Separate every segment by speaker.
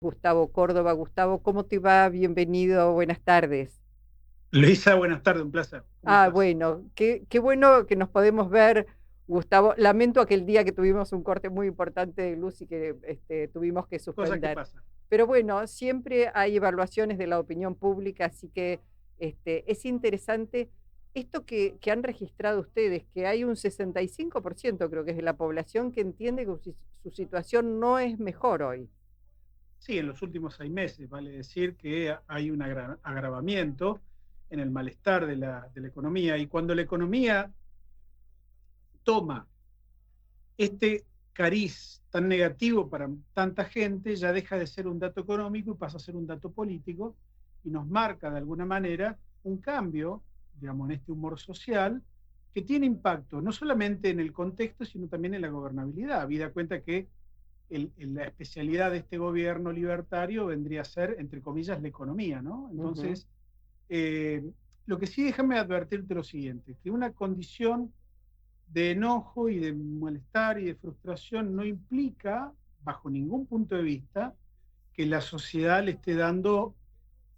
Speaker 1: Gustavo Córdoba. Gustavo, ¿cómo te va? Bienvenido, buenas tardes.
Speaker 2: Luisa, buenas tardes, un placer. ¿Cómo
Speaker 1: Ah,
Speaker 2: estás?
Speaker 1: bueno, qué bueno que nos podemos ver, Gustavo. Lamento aquel día que tuvimos un corte muy importante de luz y que tuvimos que
Speaker 2: Cosas que
Speaker 1: suspender.
Speaker 2: pasan.
Speaker 1: Pero bueno, siempre hay evaluaciones de la opinión pública, así que es interesante esto que han registrado ustedes, que hay un 65%, creo que es de la población, que entiende que su situación no es mejor hoy.
Speaker 2: Sí, en los últimos 6 meses, vale decir que hay un agravamiento en el malestar de la economía. Y cuando la economía toma este cariz tan negativo para tanta gente, ya deja de ser un dato económico y pasa a ser un dato político y nos marca de alguna manera un cambio, digamos, en este humor social que tiene impacto no solamente en el contexto, sino también en la gobernabilidad. Habida cuenta que la especialidad de este gobierno libertario vendría a ser, entre comillas, la economía, ¿no?
Speaker 1: Ujú.
Speaker 2: Entonces, eh, lo que sí, déjame advertirte lo siguiente, que una condición de enojo y de malestar y de frustración no implica, bajo ningún punto de vista, que la sociedad le esté dando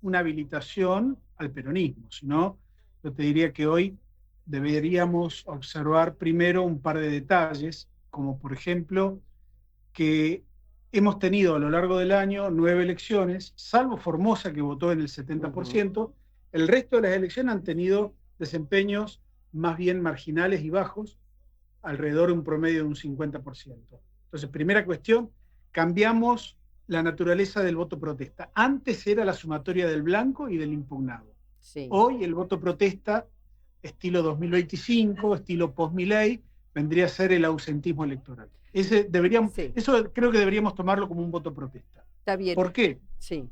Speaker 2: una habilitación al peronismo, sino yo te diría que hoy deberíamos observar primero un par de detalles, como por ejemplo que hemos tenido a lo largo del año 9 elecciones, salvo Formosa que votó en el
Speaker 1: Ujú.
Speaker 2: 70%, el resto de las elecciones han tenido desempeños más bien marginales y bajos, alrededor de un promedio de un 50%. Entonces, primera cuestión, cambiamos la naturaleza del voto protesta. Antes era la sumatoria del blanco y del impugnado.
Speaker 1: Sí.
Speaker 2: Hoy el voto protesta, estilo 2025, estilo post-Milei, vendría a ser el ausentismo electoral.
Speaker 1: Sí,
Speaker 2: Eso creo que deberíamos tomarlo como un voto protesta.
Speaker 1: está bien.
Speaker 2: ¿Por qué?
Speaker 1: Sí. Eh,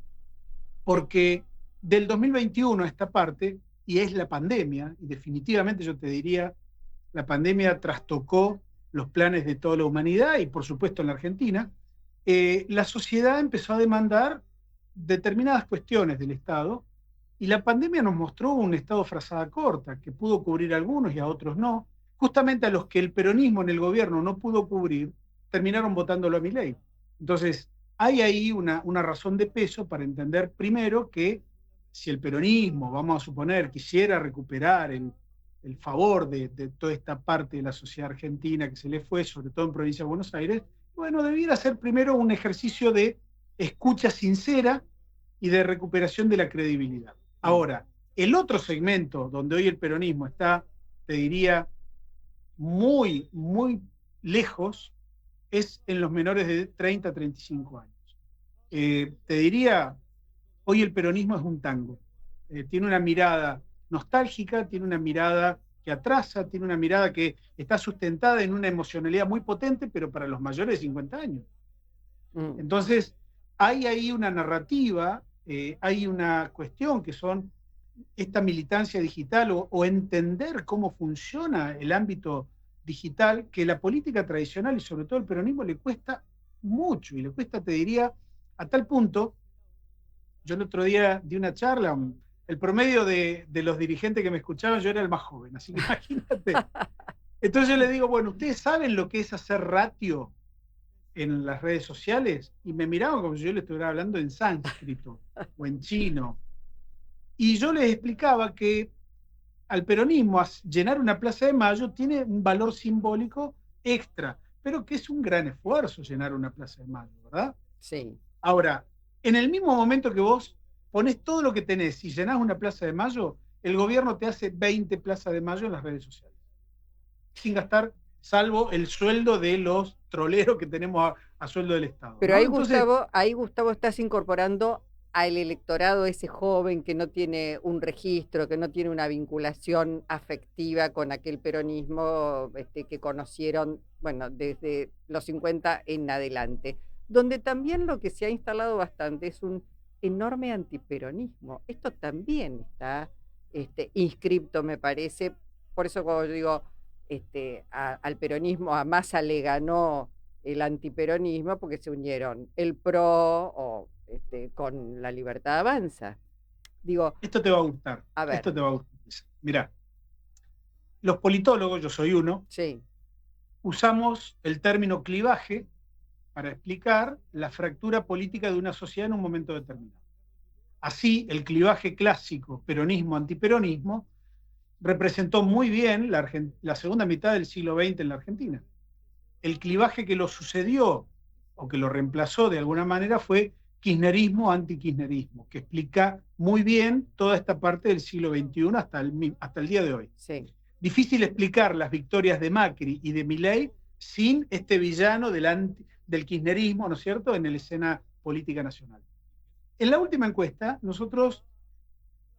Speaker 2: Porque del 2021 a esta parte, y es la pandemia, y definitivamente yo te diría, la pandemia trastocó los planes de toda la humanidad y por supuesto en la Argentina, la sociedad empezó a demandar determinadas cuestiones del Estado y la pandemia nos mostró un Estado frazada corta que pudo cubrir a algunos y a otros no. Justamente a los que el peronismo en el gobierno no pudo cubrir, terminaron votándolo a Milei. Entonces, hay ahí una razón de peso para entender primero que si el peronismo, vamos a suponer, quisiera recuperar el favor de toda esta parte de la sociedad argentina que se le fue, sobre todo en provincia de Buenos Aires, bueno, debiera ser primero un ejercicio de escucha sincera y de recuperación de la credibilidad.
Speaker 1: mm,
Speaker 2: Ahora, el otro segmento donde hoy el peronismo está, te diría, muy, muy lejos, es en los menores de 30 a 35 años. Te diría, hoy el peronismo es un tango. Tiene una mirada nostálgica, tiene una mirada que atrasa, tiene una mirada que está sustentada en una emocionalidad muy potente, pero para los mayores de 50 años.
Speaker 1: mm.
Speaker 2: Entonces, hay ahí una narrativa, hay una cuestión que son esta militancia digital o entender cómo funciona el ámbito digital, que la política tradicional y sobre todo el peronismo le cuesta mucho y le cuesta, te diría, a tal punto, yo el otro día di una charla, el promedio de los dirigentes que me escuchaban, yo era el más joven, así que imagínate. Entonces yo le digo, bueno, ¿ustedes saben lo que es hacer ratio en las redes sociales? Y me miraban como si yo le estuviera hablando en sánscrito o en chino. Y yo les explicaba que al peronismo llenar una plaza de Mayo tiene un valor simbólico extra, pero que es un gran esfuerzo llenar una plaza de Mayo, ¿verdad?
Speaker 1: Sí.
Speaker 2: Ahora, en el mismo momento que vos pones todo lo que tenés y llenás una plaza de Mayo, el gobierno te hace 20 plazas de Mayo en las redes sociales, sin gastar, salvo el sueldo de los troleros que tenemos a sueldo del Estado,
Speaker 1: Pero
Speaker 2: ¿no? Entonces,
Speaker 1: Ahí, Gustavo, estás incorporando al electorado ese joven que no tiene un registro, que no tiene una vinculación afectiva con aquel peronismo que conocieron, bueno, desde los 50 en adelante, donde también lo que se ha instalado bastante es un enorme antiperonismo. Esto también está inscripto, me parece. Por eso cuando yo digo al peronismo, a Massa le ganó el antiperonismo porque se unieron el PRO con la Libertad Avanza. Digo,
Speaker 2: esto te va a gustar,
Speaker 1: a ver,
Speaker 2: esto te va a gustar. Mirá, los politólogos, yo soy uno,
Speaker 1: sí,
Speaker 2: usamos el término clivaje para explicar la fractura política de una sociedad en un momento determinado. Así, el clivaje clásico peronismo-antiperonismo representó muy bien la segunda mitad del siglo XX en la Argentina. El clivaje que lo sucedió o que lo reemplazó de alguna manera fue kirchnerismo-antikirchnerismo, que explica muy bien toda esta parte del siglo XXI hasta el día de hoy.
Speaker 1: Sí.
Speaker 2: Difícil explicar las victorias de Macri y de Milei sin este villano del kirchnerismo, ¿no es cierto?, en la escena política nacional. En la última encuesta, nosotros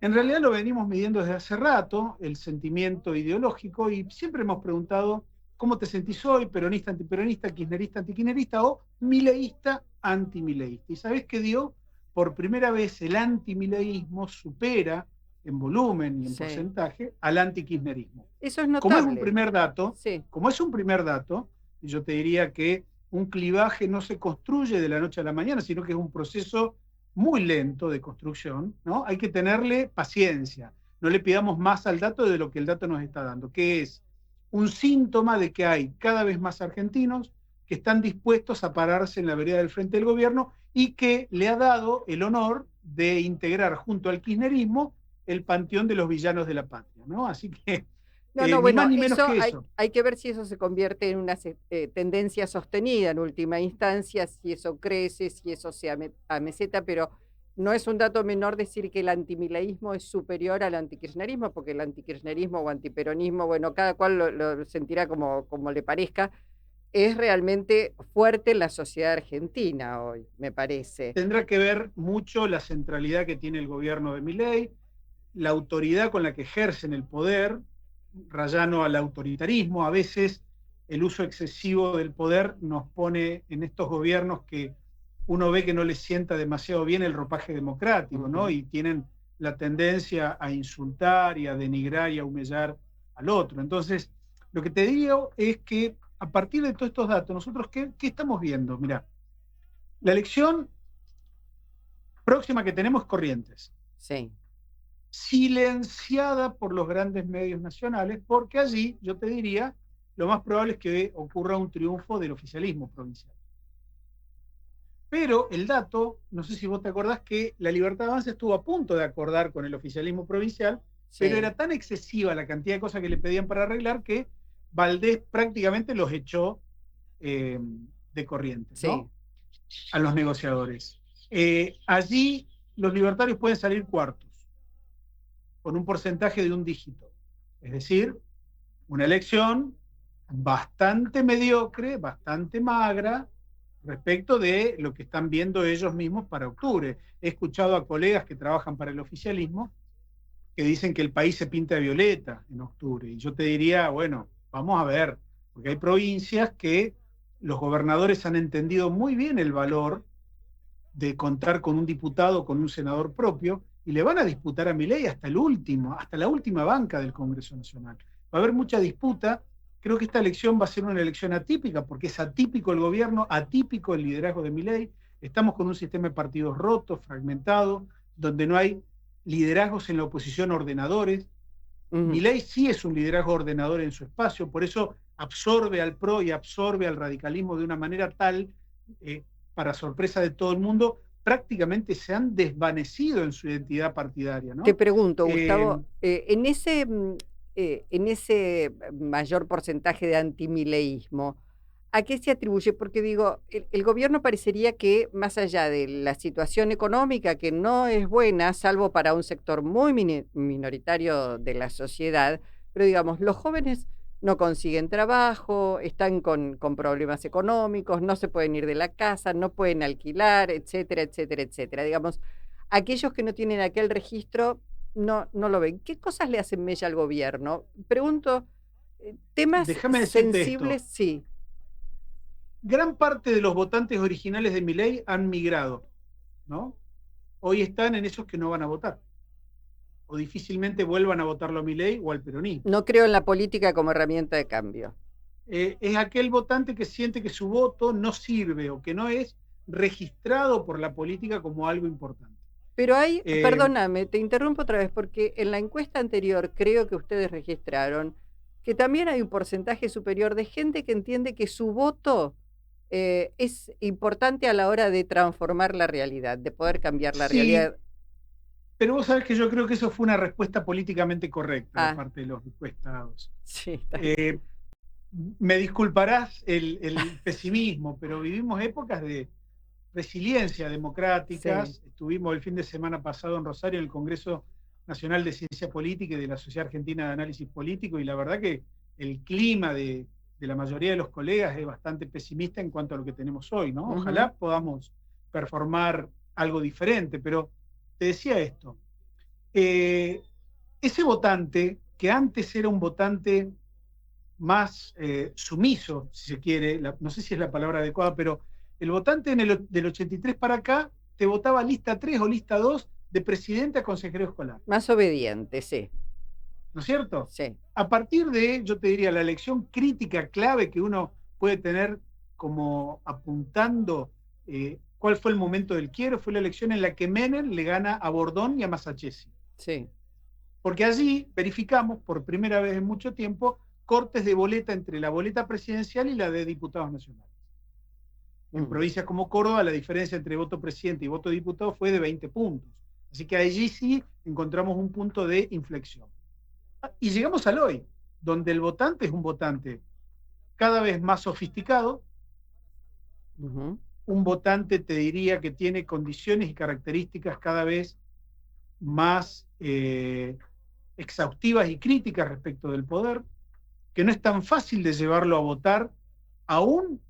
Speaker 2: en realidad lo venimos midiendo desde hace rato, el sentimiento ideológico, y siempre hemos preguntado cómo te sentís hoy, peronista, antiperonista, kirchnerista, antikirchnerista o mileísta, antimileísta. Y sabés que dio, por primera vez el antimileísmo supera en volumen y en porcentaje al antikirchnerismo.
Speaker 1: Eso es notable.
Speaker 2: Como es un primer dato,
Speaker 1: sí.
Speaker 2: Yo te diría que un clivaje no se construye de la noche a la mañana, sino que es un proceso muy lento de construcción, ¿no? Hay que tenerle paciencia. No le pidamos más al dato de lo que el dato nos está dando, que es un síntoma de que hay cada vez más argentinos que están dispuestos a pararse en la vereda del frente del gobierno y que le ha dado el honor de integrar junto al kirchnerismo el panteón de los villanos de la patria, ¿no? Así que
Speaker 1: No,
Speaker 2: ni más ni menos que
Speaker 1: hay,
Speaker 2: eso.
Speaker 1: hay que ver si eso se convierte en una tendencia sostenida en última instancia, si eso crece, si eso se ameseta, pero no es un dato menor decir que el antimileísmo es superior al antikirchnerismo, porque el antikirchnerismo o antiperonismo, bueno, cada cual lo sentirá como le parezca, es realmente fuerte en la sociedad argentina hoy, me parece.
Speaker 2: Tendrá que ver mucho la centralidad que tiene el gobierno de Milei, la autoridad con la que ejercen el poder, rayano al autoritarismo. A veces el uso excesivo del poder nos pone en estos gobiernos que uno ve que no les sienta demasiado bien el ropaje democrático, ¿no? Y tienen la tendencia a insultar y a denigrar y a humillar al otro. Entonces, lo que te digo es que a partir de todos estos datos, nosotros, ¿qué estamos viendo? Mirá, la elección próxima que tenemos es Corrientes.
Speaker 1: Sí.
Speaker 2: Silenciada por los grandes medios nacionales, porque allí, yo te diría, lo más probable es que ocurra un triunfo del oficialismo provincial. Pero el dato, no sé si vos te acordás que la Libertad Avanza estuvo a punto de acordar con el oficialismo provincial, pero era tan excesiva la cantidad de cosas que le pedían para arreglar que Valdés prácticamente los echó de Corrientes, ¿no? A los negociadores. Allí los libertarios pueden salir cuartos, con un porcentaje de un dígito. Es decir, una elección bastante mediocre, bastante magra, respecto de lo que están viendo ellos mismos para octubre. He escuchado a colegas que trabajan para el oficialismo que dicen que el país se pinta de violeta en octubre. Y yo te diría, bueno, vamos a ver, porque hay provincias que los gobernadores han entendido muy bien el valor de contar con un diputado, con un senador propio, y le van a disputar a Milei hasta la última banca del Congreso Nacional. Va a haber mucha disputa. Creo que esta elección va a ser una elección atípica, porque es atípico el gobierno, atípico el liderazgo de Milei. Estamos con un sistema de partidos roto, fragmentado, donde no hay liderazgos en la oposición ordenadores. Milei sí es un liderazgo ordenador en su espacio, por eso absorbe al PRO y absorbe al radicalismo de una manera tal, para sorpresa de todo el mundo, prácticamente se han desvanecido en su identidad partidaria, ¿no?
Speaker 1: Te pregunto, Gustavo, en ese mayor porcentaje de antimileísmo, ¿a qué se atribuye? Porque digo, el gobierno parecería que más allá de la situación económica, que no es buena, salvo para un sector muy minoritario de la sociedad, pero digamos, los jóvenes no consiguen trabajo, están con problemas económicos, no se pueden ir de la casa, no pueden alquilar, etcétera, etcétera, etcétera. Digamos, aquellos que no tienen aquel registro no lo ven. ¿Qué cosas le hacen mella al gobierno? Pregunto, temas sensibles, sí.
Speaker 2: Gran parte de los votantes originales de Milei han migrado, ¿no? Hoy están en esos que no van a votar, o difícilmente vuelvan a votarlo a Milei o al peronismo.
Speaker 1: No creo en la política como herramienta de cambio.
Speaker 2: Es aquel votante que siente que su voto no sirve o que no es registrado por la política como algo importante.
Speaker 1: Pero hay, perdóname, te interrumpo otra vez, porque en la encuesta anterior creo que ustedes registraron que también hay un porcentaje superior de gente que entiende que su voto es importante a la hora de transformar la realidad, de poder cambiar la
Speaker 2: Sí,
Speaker 1: realidad.
Speaker 2: pero vos sabés que yo creo que eso fue una respuesta políticamente correcta de
Speaker 1: Ah,
Speaker 2: parte de los encuestados.
Speaker 1: sí, está bien.
Speaker 2: Eh, Me disculparás el pesimismo, pero vivimos épocas de resiliencia
Speaker 1: Sí.
Speaker 2: democráticas. Estuvimos el fin de semana pasado en Rosario en el Congreso Nacional de Ciencia Política y de la Sociedad Argentina de Análisis Político, y la verdad que el clima de la mayoría de los colegas es bastante pesimista en cuanto a lo que tenemos hoy, ¿no?
Speaker 1: Ujú,
Speaker 2: Ojalá podamos performar algo diferente, pero te decía esto, eh, ese votante que antes era un votante más sumiso, si se quiere, no sé si es la palabra adecuada, pero el votante del 83 para acá te votaba lista 3 o lista 2 de presidente a consejero escolar,
Speaker 1: más obediente, sí,
Speaker 2: ¿no es cierto?
Speaker 1: sí.
Speaker 2: A partir de, yo te diría, la elección crítica clave que uno puede tener como apuntando cuál fue el momento del quiero, fue la elección en la que Menem le gana a Bordón y a Masachesi.
Speaker 1: Sí.
Speaker 2: Porque allí verificamos por primera vez en mucho tiempo cortes de boleta entre la boleta presidencial y la de diputados nacionales. En
Speaker 1: Mm.
Speaker 2: provincias como Córdoba, la diferencia entre voto presidente y voto diputado fue de 20 puntos. Así que allí sí encontramos un punto de inflexión. Y llegamos al hoy, donde el votante es un votante cada vez más sofisticado,
Speaker 1: Ujú.
Speaker 2: un votante, te diría, que tiene condiciones y características cada vez más exhaustivas y críticas respecto del poder, que no es tan fácil de llevarlo a votar, aún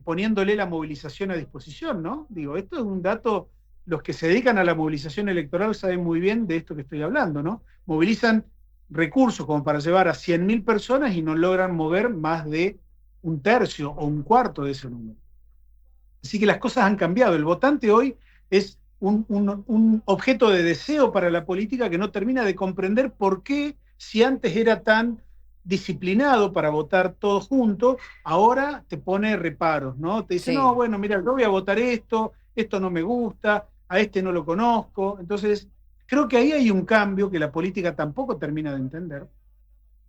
Speaker 2: poniéndole la movilización a disposición, ¿no? Digo, esto es un dato, los que se dedican a la movilización electoral saben muy bien de esto que estoy hablando, ¿no? Movilizan recursos como para llevar a 100.000 personas y no logran mover más de un tercio o un cuarto de ese número. Así que las cosas han cambiado. El votante hoy es un objeto de deseo para la política que no termina de comprender por qué, si antes era tan disciplinado para votar todos juntos, ahora te pone reparos, ¿no? Te dice, no,
Speaker 1: Sí.
Speaker 2: bueno, mira, yo voy a votar esto no me gusta, a este no lo conozco. Entonces, creo que ahí hay un cambio que la política tampoco termina de entender.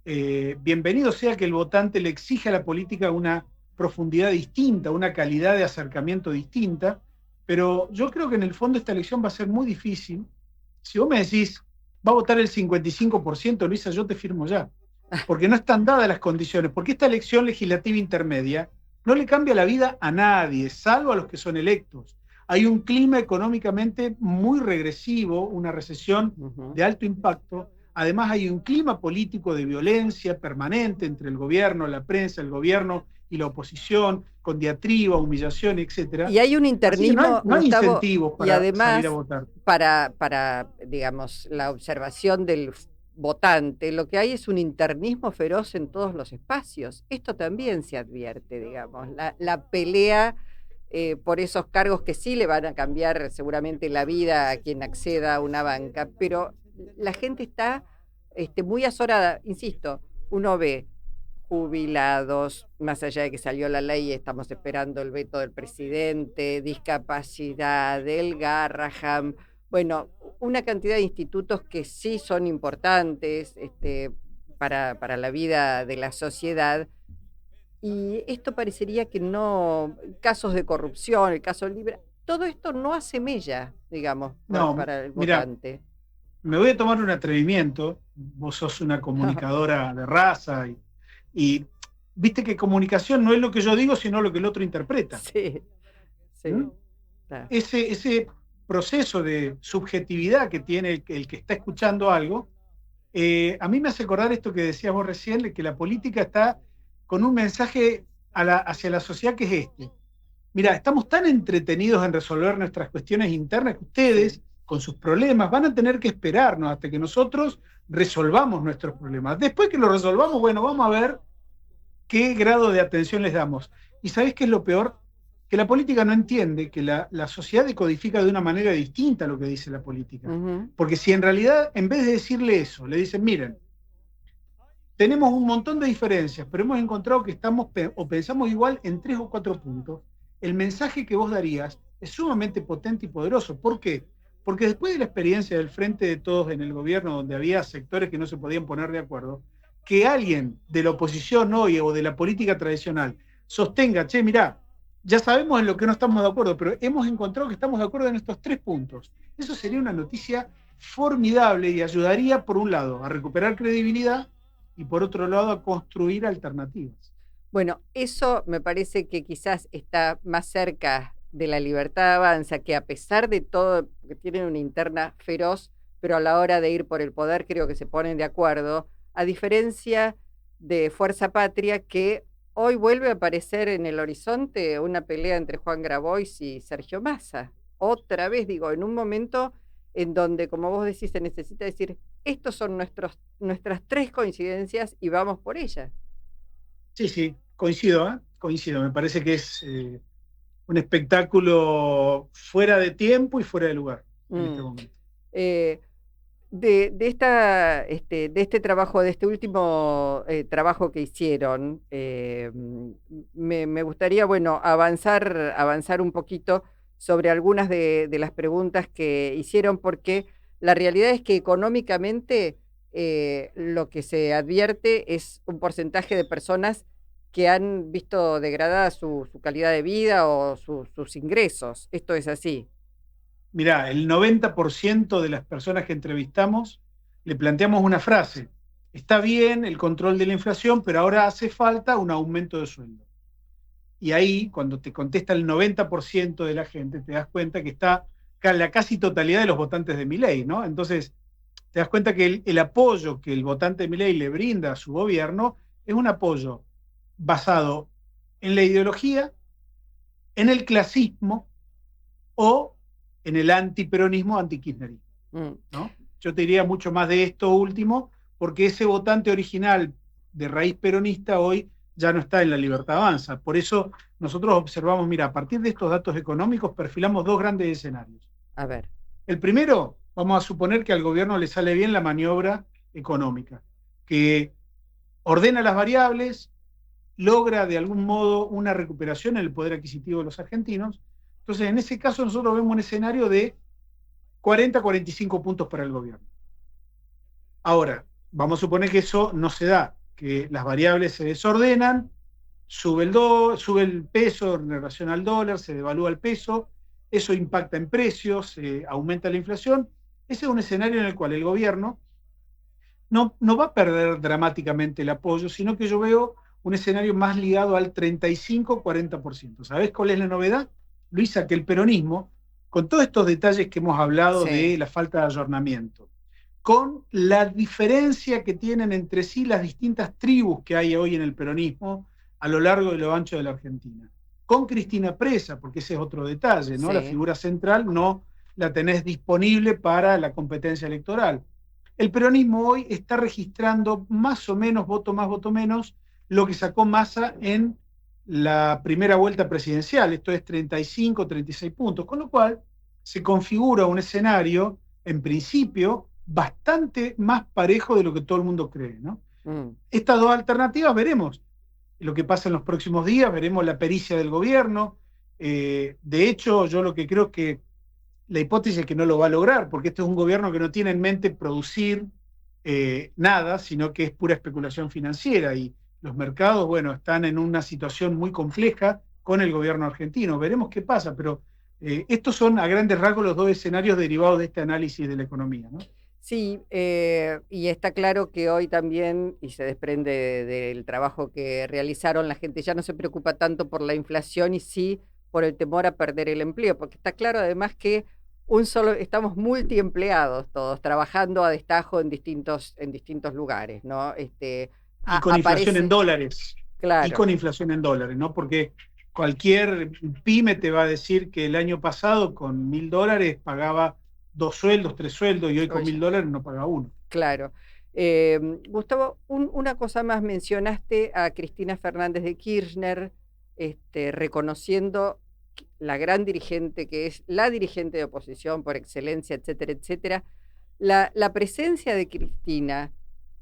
Speaker 2: Bienvenido sea que el votante le exija a la política una profundidad distinta, una calidad de acercamiento distinta, pero yo creo que en el fondo esta elección va a ser muy difícil. Si vos me decís, va a votar el 55%, Luisa, yo te firmo ya, porque no están dadas las condiciones, porque esta elección legislativa intermedia no le cambia la vida a nadie, salvo a los que son electos. Hay un clima económicamente muy regresivo, una recesión
Speaker 1: Ujú.
Speaker 2: de alto impacto. Además, hay un clima político de violencia permanente entre el gobierno, la prensa, el gobierno y la oposición, con diatriba, humillación, etcétera.
Speaker 1: Y hay un
Speaker 2: Así que
Speaker 1: internismo,
Speaker 2: no hay
Speaker 1: Gustavo,
Speaker 2: incentivos
Speaker 1: y
Speaker 2: para salir a
Speaker 1: además,
Speaker 2: votar.
Speaker 1: digamos, la observación del votante, lo que hay es un internismo feroz en todos los espacios. Esto también se advierte, digamos, la pelea por esos cargos que sí le van a cambiar seguramente la vida a quien acceda a una banca, pero la gente está muy azorada, insisto, uno ve jubilados, más allá de que salió la ley, estamos esperando el veto del presidente, discapacidad, del Garraham, bueno, una cantidad de institutos que sí son importantes para la vida de la sociedad. Y esto parecería que no, casos de corrupción, el caso Libra, todo esto no hace mella, digamos,
Speaker 2: No,
Speaker 1: para el
Speaker 2: mira,
Speaker 1: votante.
Speaker 2: me voy a tomar un atrevimiento. Vos sos una comunicadora de raza y viste que comunicación no es lo que yo digo, sino lo que el otro interpreta.
Speaker 1: Sí, sí,
Speaker 2: ¿Mm?
Speaker 1: está.
Speaker 2: Ese proceso de subjetividad que tiene el que está escuchando algo, a mí me hace acordar esto que decías vos recién, de que la política está con un mensaje hacia la sociedad que es este. Mira, estamos tan entretenidos en resolver nuestras cuestiones internas que
Speaker 1: Sí.
Speaker 2: ustedes, con sus problemas, van a tener que esperarnos hasta que nosotros resolvamos nuestros problemas. Después que lo resolvamos, bueno, vamos a ver qué grado de atención les damos. ¿Y sabés qué es lo peor? Que la política no entiende que la sociedad decodifica de una manera distinta lo que dice la política.
Speaker 1: Ujú.
Speaker 2: Porque si en realidad, en vez de decirle eso, le dicen, miren, tenemos un montón de diferencias, pero hemos encontrado que estamos o pensamos igual en 3 o 4 puntos. El mensaje que vos darías es sumamente potente y poderoso. ¿Por qué? Porque después de la experiencia del Frente de Todos en el gobierno, donde había sectores que no se podían poner de acuerdo, que alguien de la oposición hoy o de la política tradicional sostenga, che, mirá, ya sabemos en lo que no estamos de acuerdo, pero hemos encontrado que estamos de acuerdo en estos 3 puntos. Eso sería una noticia formidable y ayudaría, por un lado, a recuperar credibilidad y por otro lado, a construir alternativas.
Speaker 1: Bueno, eso me parece que quizás está más cerca de la Libertad Avanza, que a pesar de todo, que tienen una interna feroz, pero a la hora de ir por el poder creo que se ponen de acuerdo, a diferencia de Fuerza Patria, que hoy vuelve a aparecer en el horizonte una pelea entre Juan Grabois y Sergio Massa. Otra vez, digo, en un momento en donde, como vos decís, se necesita decir, estos son nuestras tres coincidencias y vamos por ellas.
Speaker 2: Sí, sí, coincido, ¿eh? Coincido. Me parece que es un espectáculo fuera de tiempo y fuera de lugar en este
Speaker 1: Mm.
Speaker 2: momento.
Speaker 1: Eh, de este trabajo, de este último trabajo que hicieron, me gustaría, bueno, avanzar un poquito sobre algunas de las preguntas que hicieron, porque la realidad es que económicamente lo que se advierte es un porcentaje de personas que han visto degradada su calidad de vida o sus ingresos. Esto es así.
Speaker 2: Mirá, el 90% de las personas que entrevistamos le planteamos una frase. Está bien el control de la inflación, pero ahora hace falta un aumento de sueldo. Y ahí, cuando te contesta el 90% de la gente, te das cuenta que está la casi totalidad de los votantes de Milei, ¿no? Entonces, te das cuenta que el apoyo que el votante de Milei le brinda a su gobierno es un apoyo basado en la ideología, en el clasismo o en el antiperonismo, antikirchnerismo,
Speaker 1: Mm.
Speaker 2: ¿no? Yo te diría mucho más de esto último, porque ese votante original de raíz peronista hoy ya no está en la Libertad Avanza. Por eso nosotros observamos, mira, a partir de estos datos económicos perfilamos dos grandes escenarios.
Speaker 1: A ver.
Speaker 2: El primero, vamos a suponer que al gobierno le sale bien la maniobra económica, que ordena las variables, logra de algún modo una recuperación en el poder adquisitivo de los argentinos. Entonces, en ese caso nosotros vemos un escenario de 40-45 puntos para el gobierno. Ahora, vamos a suponer que eso no se da, que las variables se desordenan, sube el peso en relación al dólar, se devalúa el peso, eso impacta en precios, aumenta la inflación. Ese es un escenario en el cual el gobierno no va a perder dramáticamente el apoyo, sino que yo veo un escenario más ligado al 35-40%. ¿Sabés cuál es la novedad, Luisa? Que el peronismo, con todos estos detalles que hemos hablado
Speaker 1: Sí.
Speaker 2: de la falta de ayornamiento, con la diferencia que tienen entre sí las distintas tribus que hay hoy en el peronismo a lo largo y lo ancho de la Argentina, con Cristina presa, porque ese es otro detalle, ¿no? La
Speaker 1: Sí.
Speaker 2: figura central no la tenés disponible para la competencia electoral. El peronismo hoy está registrando más o menos, voto más, voto menos, lo que sacó Massa en la primera vuelta presidencial, esto es 35, 36 puntos, con lo cual se configura un escenario, en principio, bastante más parejo de lo que todo el mundo cree, ¿no?
Speaker 1: Mm.
Speaker 2: Estas dos alternativas veremos lo que pasa en los próximos días, veremos la pericia del gobierno. De hecho, yo lo que creo es que la hipótesis es que no lo va a lograr, porque este es un gobierno que no tiene en mente producir nada, sino que es pura especulación financiera y los mercados, bueno, están en una situación muy compleja con el gobierno argentino. Veremos qué pasa, pero estos son a grandes rasgos los dos escenarios derivados de este análisis de la economía, ¿no?
Speaker 1: Sí, y está claro que hoy también, y se desprende del trabajo que realizaron, la gente ya no se preocupa tanto por la inflación y sí por el temor a perder el empleo, porque está claro además que estamos multiempleados todos, trabajando a destajo en distintos lugares, ¿no?
Speaker 2: Y con inflación en
Speaker 1: Aparece,
Speaker 2: dólares, y
Speaker 1: claro.
Speaker 2: con inflación en dólares, ¿no? Porque cualquier pyme te va a decir que el año pasado con $1.000 pagaba 2 sueldos, 3 sueldos, y hoy con
Speaker 1: Oye,
Speaker 2: $1.000 no paga uno.
Speaker 1: claro. Gustavo, una cosa más, mencionaste a Cristina Fernández de Kirchner, reconociendo la gran dirigente que es la dirigente de oposición por excelencia, etcétera, etcétera. La presencia de Cristina,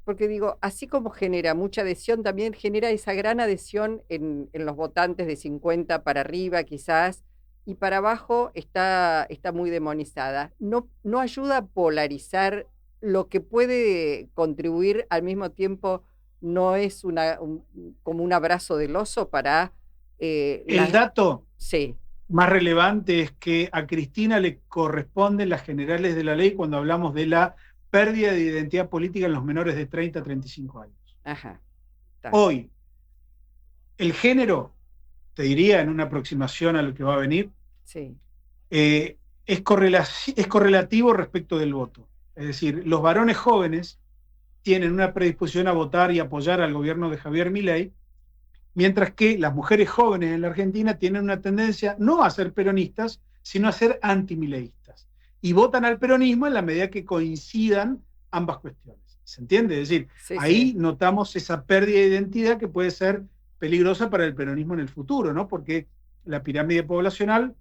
Speaker 1: porque digo, así como genera mucha adhesión, también genera esa gran adhesión en los votantes de 50 para arriba, quizás, y para abajo está muy demonizada. No ayuda a polarizar lo que puede contribuir al mismo tiempo, no es como un abrazo del oso para
Speaker 2: El
Speaker 1: las...
Speaker 2: dato,
Speaker 1: Sí.
Speaker 2: Más relevante es que a Cristina le corresponden las generales de la ley cuando hablamos de la pérdida de identidad política en los menores de 30 a 35 años.
Speaker 1: Ajá.
Speaker 2: Hoy, el género, te diría en una aproximación a lo que va a venir,
Speaker 1: sí.
Speaker 2: Es correlativo respecto del voto. Es decir, los varones jóvenes tienen una predisposición a votar y apoyar al gobierno de Javier Milei, mientras que las mujeres jóvenes en la Argentina tienen una tendencia no a ser peronistas, sino a ser antimileístas. Y votan al peronismo en la medida que coincidan ambas cuestiones. ¿Se entiende? Es decir, ahí notamos esa pérdida de identidad que puede ser peligrosa para el peronismo en el futuro, ¿no? Porque la pirámide poblacional,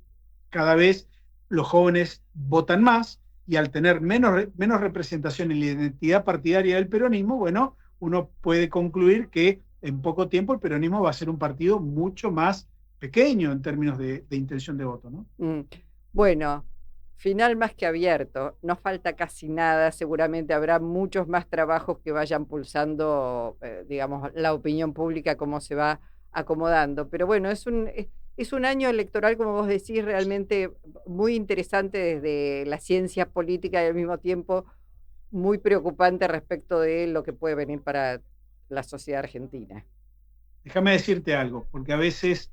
Speaker 2: cada vez los jóvenes votan más, y al tener menos representación en la identidad partidaria del peronismo, bueno, uno puede concluir que en poco tiempo el peronismo va a ser un partido mucho más pequeño en términos de intención de voto, ¿no?
Speaker 1: Bueno, final más que abierto, no falta casi nada, seguramente habrá muchos más trabajos que vayan pulsando, digamos, la opinión pública, cómo se va acomodando, pero bueno, es un año electoral, como vos decís, realmente muy interesante desde la ciencia política y al mismo tiempo muy preocupante respecto de lo que puede venir para la sociedad argentina.
Speaker 2: Déjame decirte algo, porque a veces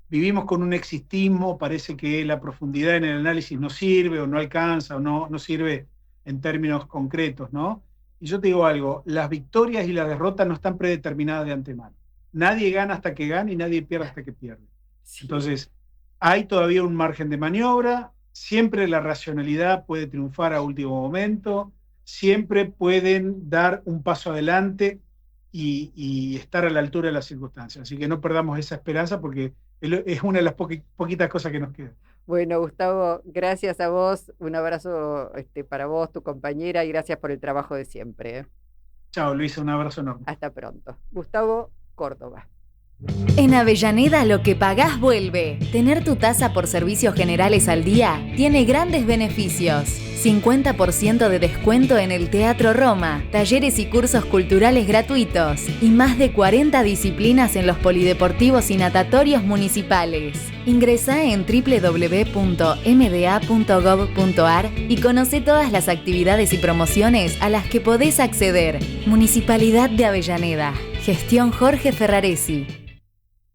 Speaker 2: vivimos con un existismo, parece que la profundidad en el análisis no sirve o no alcanza o no sirve en términos concretos, ¿no? Y yo te digo algo, las victorias y las derrotas no están predeterminadas de antemano. Nadie gana hasta que gana y nadie pierde hasta que pierde. Sí. Entonces, hay todavía un margen de maniobra, siempre la racionalidad puede triunfar a último momento, siempre pueden dar un paso adelante y estar a la altura de las circunstancias. Así que no perdamos esa esperanza porque es una de las poquitas cosas que nos quedan.
Speaker 1: Bueno, Gustavo, gracias a vos, un abrazo para vos, tu compañera, y gracias por el trabajo de siempre.
Speaker 2: Chao, Luisa, un abrazo enorme.
Speaker 1: Hasta pronto. Gustavo Córdoba.
Speaker 3: En Avellaneda lo que pagás vuelve. Tener tu tasa por servicios generales al día tiene grandes beneficios. 50% de descuento en el Teatro Roma, talleres y cursos culturales gratuitos y más de 40 disciplinas en los polideportivos y natatorios municipales. Ingresá en www.mda.gov.ar y conoce todas las actividades y promociones a las que podés acceder. Municipalidad de Avellaneda. Gestión Jorge Ferraresi.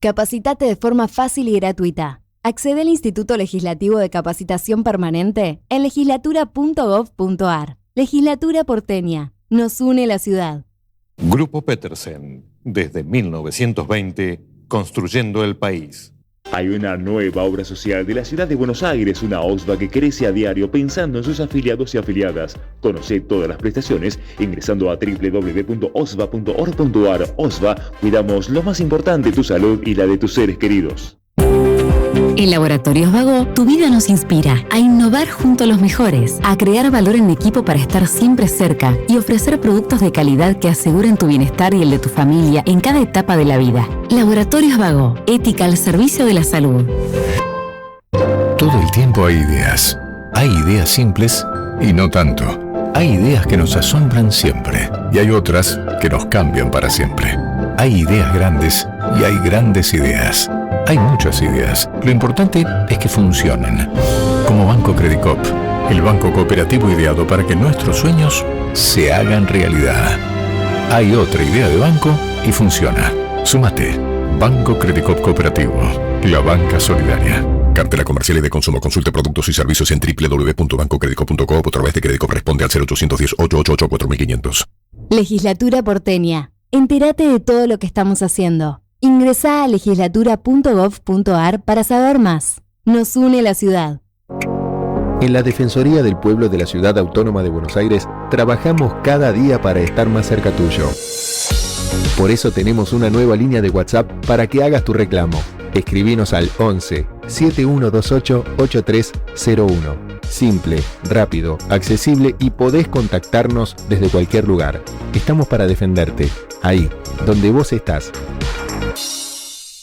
Speaker 4: Capacitate de forma fácil y gratuita. Accede al Instituto Legislativo de Capacitación Permanente en legislatura.gov.ar. Legislatura porteña. Nos une la ciudad.
Speaker 5: Grupo Petersen. Desde 1920, construyendo el país.
Speaker 6: Hay una nueva obra social de la ciudad de Buenos Aires, una OSVA que crece a diario pensando en sus afiliados y afiliadas. Conoce todas las prestaciones ingresando a www.osva.org.ar. OSVA, cuidamos lo más importante, tu salud y la de tus seres queridos.
Speaker 7: En Laboratorios Vago, tu vida nos inspira a innovar junto a los mejores, a crear valor en equipo para estar siempre cerca y ofrecer productos de calidad que aseguren tu bienestar y el de tu familia en cada etapa de la vida. Laboratorios Vago, ética al servicio de la salud.
Speaker 8: Todo el tiempo hay ideas. Hay ideas simples y no tanto. Hay ideas que nos asombran siempre y hay otras que nos cambian para siempre. Hay ideas grandes y hay grandes ideas. Hay muchas ideas. Lo importante es que funcionen. Como Banco Credicop, el banco cooperativo ideado para que nuestros sueños se hagan realidad. Hay otra idea de banco y funciona. Súmate. Banco Credicop Cooperativo. La banca solidaria. Cartera comercial y de consumo. Consulte productos y servicios en www.bancocredico.com o a través de Credicop. Responde al 0810-888-4500.
Speaker 4: Legislatura porteña. Entérate de todo lo que estamos haciendo. Ingresá a legislatura.gov.ar para saber más. Nos une la ciudad.
Speaker 9: En la Defensoría del Pueblo de la Ciudad Autónoma de Buenos Aires trabajamos cada día para estar más cerca tuyo. Por eso tenemos una nueva línea de WhatsApp para que hagas tu reclamo. Escribinos al 11 7128 8301. Simple, rápido, accesible y podés contactarnos desde cualquier lugar. Estamos para defenderte, ahí, donde vos estás.